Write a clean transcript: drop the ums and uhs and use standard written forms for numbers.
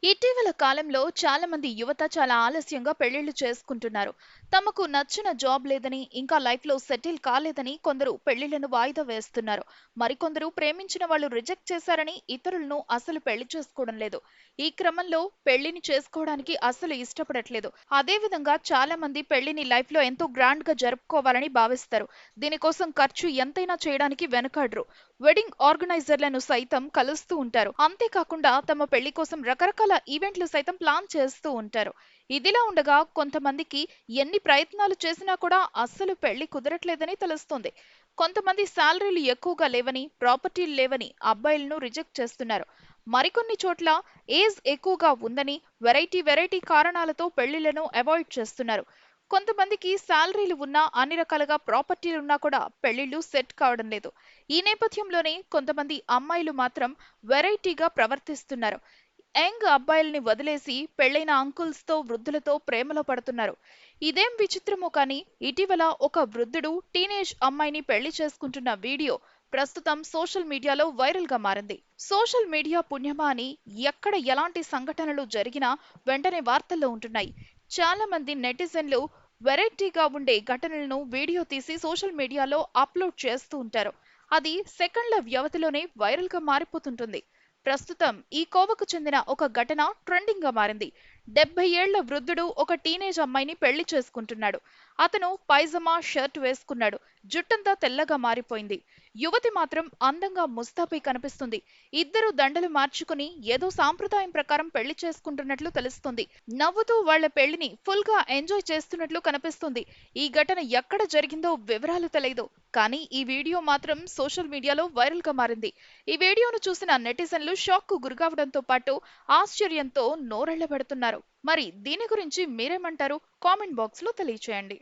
ఇటీవల కాలంలో చాలా మంది యువత చాలా ఆలస్యంగా పెళ్లిళ్లు చేసుకుంటున్నారు. తమకు నచ్చిన జాబ్ లేదని, ఇంకా లైఫ్‌లో సెటిల్ కాలేదని కొందరు పెళ్లిళ్లను వాయిదా వేస్తున్నారు. మరికొందరు ప్రేమించిన వాళ్ళు రిజెక్ట్ చేశారని ఇతరులను అసలు పెళ్లి చేసుకోవడం లేదు. ఈ క్రమంలో పెళ్లిని చేసుకోవడానికి అస్సలు ఇష్టపడట్లేదు. అదే విధంగా చాలా మంది పెళ్లిని లైఫ్‌లో ఎంతో గ్రాండ్‌గా జరుపుకోవాలని భావిస్తారు. దీనికోసం ఖర్చు ఎంతైనా చేయడానికి వెనకాడరు. వెడ్డింగ్ ఆర్గనైజర్లను సైతం కలుస్తూ ఉంటారు. అంతేకాకుండా తమ పెళ్లి కోసం రకరకాల ఈవెంట్లు సైతం ప్లాన్ చేస్తూ ఉంటారు. ఇదిలా ఉండగా కొంతమందికి ఎన్ని ప్రయత్నాలు చేసినా కూడా అస్సలు పెళ్లి కుదరట్లేదని తెలుస్తోంది. కొంతమంది శాలరీలు ఎక్కువగా లేవని, ప్రాపర్టీలు లేవని అబ్బాయిలను రిజెక్ట్ చేస్తున్నారు. మరికొన్ని చోట్ల ఏజ్ ఎక్కువగా ఉందని వెరైటీ కారణాలతో పెళ్లిళ్లను అవాయిడ్ చేస్తున్నారు. కొంతమందికి శాలరీలు ఉన్నా, అన్ని రకాలుగా ప్రాపర్టీలున్నా కూడా పెళ్లిళ్లు సెట్ కావడం లేదు. ఈ నేపథ్యంలోనే కొంతమంది అమ్మాయిలు మాత్రం వెరైటీగా ప్రవర్తిస్తున్నారు. యంగ్ అబ్బాయిల్ని వదిలేసి పెళ్లైన అంకుల్స్‌తో, వృద్ధులతో ప్రేమలో పడుతున్నారు. ఇదేం విచిత్రమో కానీ ఇటీవల ఒక వృద్ధుడు టీనేజ్ అమ్మాయిని పెళ్లి చేసుకుంటున్న వీడియో ప్రస్తుతం సోషల్ మీడియాలో వైరల్‌గా మారింది. సోషల్ మీడియా పుణ్యమా అని ఎక్కడ ఎలాంటి సంఘటనలు జరిగినా వెంటనే వార్తల్లో ఉంటున్నాయి. చాలా మంది నెటిజన్లు వెరైటీగా ఉండే ఘటనలను వీడియో తీసి సోషల్ మీడియాలో అప్లోడ్ చేస్తూ ఉంటారు. అది సెకండ్ల వ్యవధిలోనే వైరల్‌గా మారిపోతుంటుంది. ప్రస్తుతం ఈ కోవకు చెందిన ఒక ఘటన ట్రెండింగ్ గా మారింది. 70 ఏళ్ల వృద్ధుడు ఒక టీనేజ్ అమ్మాయిని పెళ్లి చేసుకుంటున్నాడు. అతను పైజమా షర్ట్ వేసుకున్నాడు. జుట్టంతా తెల్లగా మారిపోయింది. యువతి మాత్రం అందంగా ముస్తాబై కనిపిస్తుంది. ఇద్దరు దండలు మార్చుకుని ఏదో సాంప్రదాయం ప్రకారం పెళ్లి చేసుకుంటున్నట్లు తెలుస్తుంది. నవ్వుతూ వాళ్ళ పెళ్లిని ఫుల్ గా ఎంజాయ్ చేస్తున్నట్లు కనిపిస్తుంది. ఈ ఘటన ఎక్కడ జరిగిందో వివరాలు తెలియదు. కానీ ఈ వీడియో మాత్రం సోషల్ మీడియాలో వైరల్ గా మారింది. ఈ వీడియోను చూసిన నెటిజన్లు షాక్ కు గురికావడంతో పాటు ఆశ్చర్యంతో నోరెళ్లబెడుతున్నారు. మరి దీని గురించి మీరేమంటారు? కామెంట్ బాక్స్ లో తెలియచేయండి.